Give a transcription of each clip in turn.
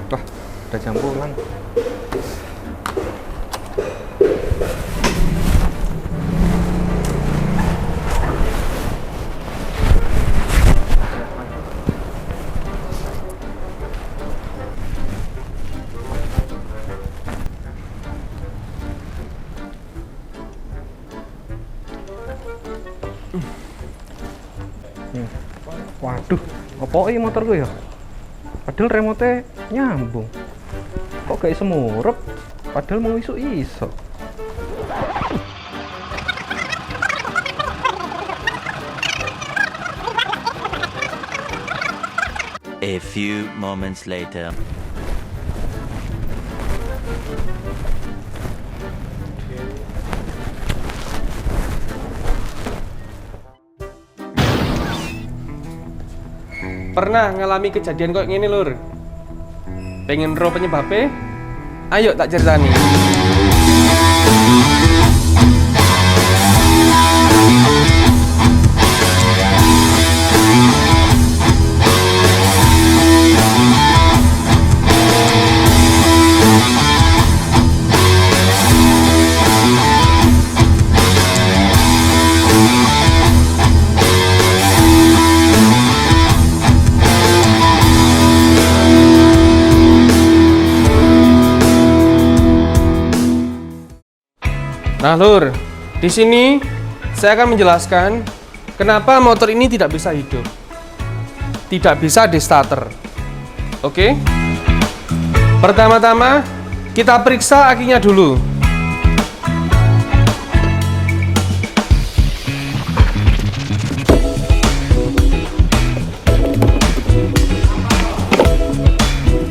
Wah, ada jam pulang. Waduh, apa ini motorku ya? Padahal remote nyambung. Kok gak iso murep? Padahal mau iso. A few moments later. Pernah ngalami kejadian kok gini lur? Pengen ro penyebabnya? Ayo tak ceritani. Nah lur, di sini saya akan menjelaskan kenapa motor ini tidak bisa hidup, tidak bisa di starter. Oke? Pertama-tama kita periksa akinya dulu.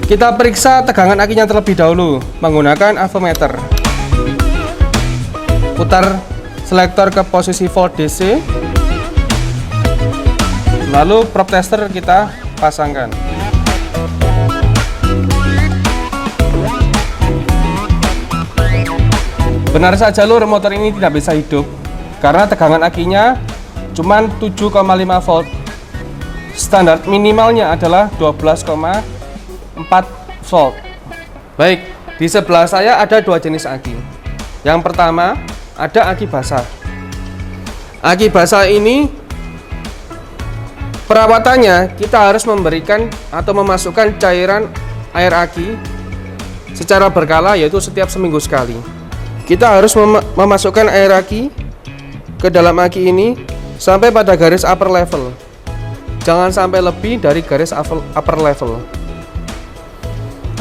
Kita periksa tegangan akinya terlebih dahulu menggunakan avometer. Putar selektor ke posisi volt DC, lalu probe tester kita pasangkan. Benar saja lur, motor ini tidak bisa hidup karena tegangan akinya cuma 7,5 volt. Standar minimalnya adalah 12,4 volt. Baik, di sebelah saya ada dua jenis aki. Yang pertama ada aki basah. Aki basah ini perawatannya kita harus memberikan atau memasukkan cairan air aki secara berkala, yaitu setiap seminggu sekali. Kita harus memasukkan air aki ke dalam aki ini sampai pada garis upper level. Jangan sampai lebih dari garis upper level.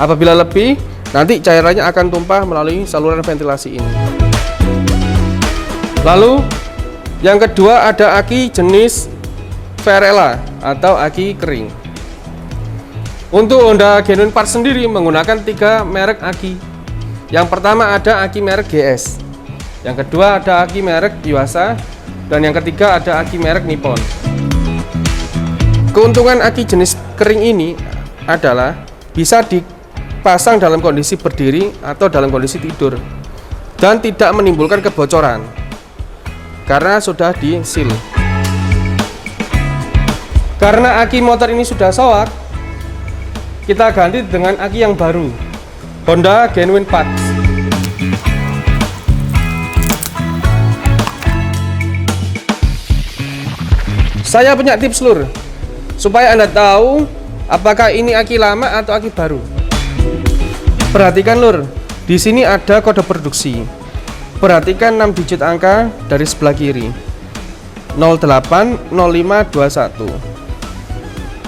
Apabila lebih, nanti cairannya akan tumpah melalui saluran ventilasi ini. Lalu yang kedua ada aki jenis Varela atau aki kering. Untuk Honda Genuine Parts sendiri menggunakan 3 merek aki. Yang pertama ada aki merek GS, yang kedua ada aki merek Yuasa, dan yang ketiga ada aki merek Nippon. Keuntungan aki jenis kering ini adalah bisa dipasang dalam kondisi berdiri atau dalam kondisi tidur dan tidak menimbulkan kebocoran karena sudah di seal. Karena aki motor ini sudah soak, kita ganti dengan aki yang baru, Honda Genuine Parts. Saya punya tips lur, supaya Anda tahu apakah ini aki lama atau aki baru. Perhatikan lur, di sini ada kode produksi. Perhatikan 6 digit angka dari sebelah kiri, 080521.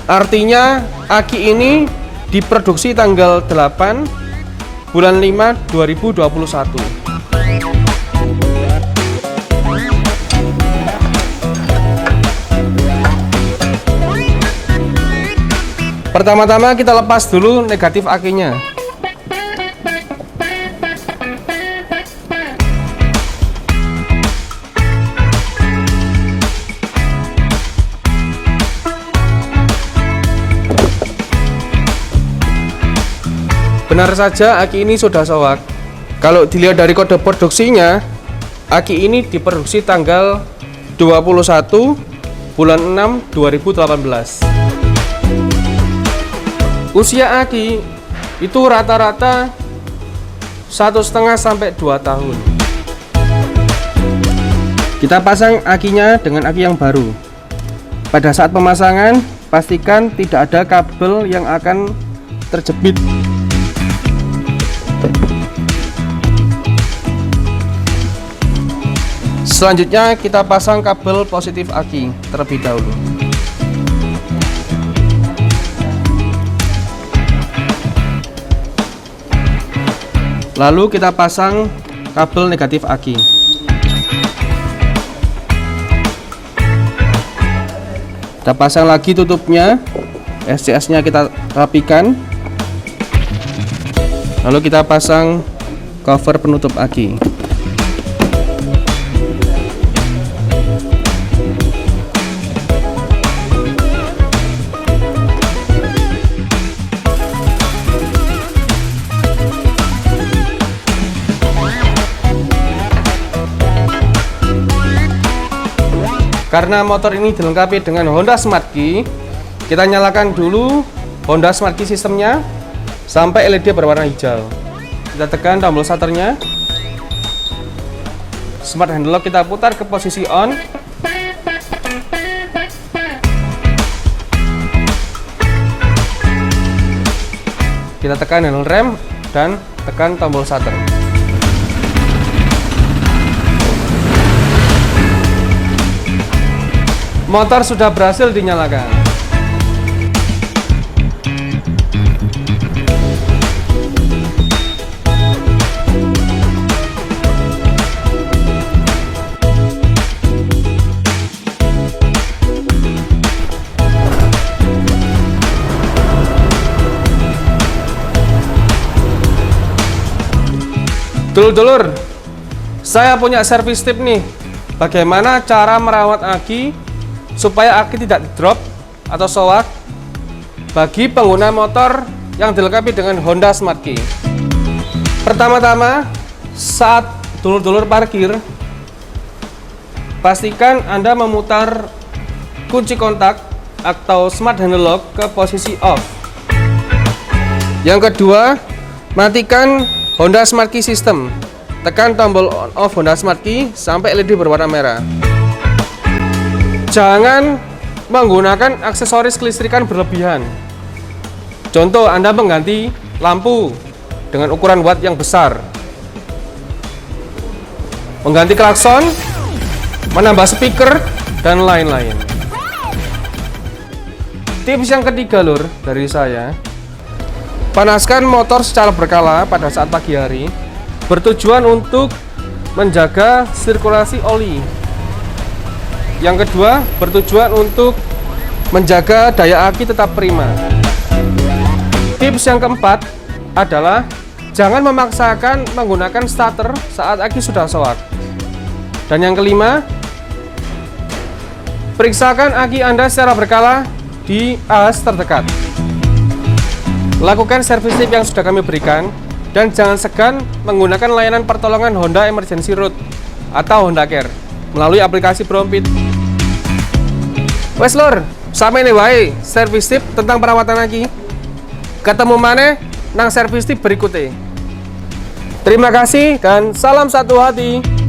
Artinya aki ini diproduksi tanggal 8 bulan 5 2021. Pertama-tama kita lepas dulu negatif akinya. Benar saja aki ini sudah soak. Kalau dilihat dari kode produksinya, aki ini diproduksi tanggal 21 bulan 6 2018. Usia aki itu rata-rata 1,5 sampai 2 tahun. Kita pasang akinya dengan aki yang baru. Pada saat pemasangan, pastikan tidak ada kabel yang akan terjepit. Selanjutnya kita pasang kabel positif aki terlebih dahulu. Lalu kita pasang kabel negatif aki. Kita pasang lagi tutupnya, SCS-nya kita rapikan. Lalu kita pasang cover penutup aki. Karena motor ini dilengkapi dengan Honda Smart Key, kita nyalakan dulu Honda Smart Key sistemnya sampai LED berwarna hijau. Kita tekan tombol starternya. Smart handle lock kita putar ke posisi on. Kita tekan handle rem dan tekan tombol starter. Motor sudah berhasil dinyalakan. Dulur-dulur, saya punya servis tip nih. Bagaimana cara merawat aki supaya aki tidak drop atau soak bagi pengguna motor yang dilengkapi dengan Honda Smart Key. Pertama-tama, saat dulur-dulur parkir, pastikan Anda memutar kunci kontak atau smart handle lock ke posisi off. Yang kedua, matikan Honda Smart Key System. Tekan tombol on off Honda Smart Key sampai LED berwarna merah. Jangan menggunakan aksesoris kelistrikan berlebihan. Contoh, Anda mengganti lampu dengan ukuran watt yang besar, mengganti klakson, menambah speaker, dan lain-lain. Tips yang ketiga, lur, dari saya, panaskan motor secara berkala pada saat pagi hari, bertujuan untuk menjaga sirkulasi oli. Yang kedua, bertujuan untuk menjaga daya aki tetap prima. Tips yang keempat adalah jangan memaksakan menggunakan starter saat aki sudah soak. Dan yang kelima, periksakan aki Anda secara berkala di as terdekat. Lakukan servis tip yang sudah kami berikan dan jangan segan menggunakan layanan pertolongan Honda Emergency Route atau Honda Care melalui aplikasi Brompit. Wes lur, sampai ini wae servis tip tentang perawatan aki. Ketemu maneh nang servis tip berikutnya. Terima kasih dan salam satu hati.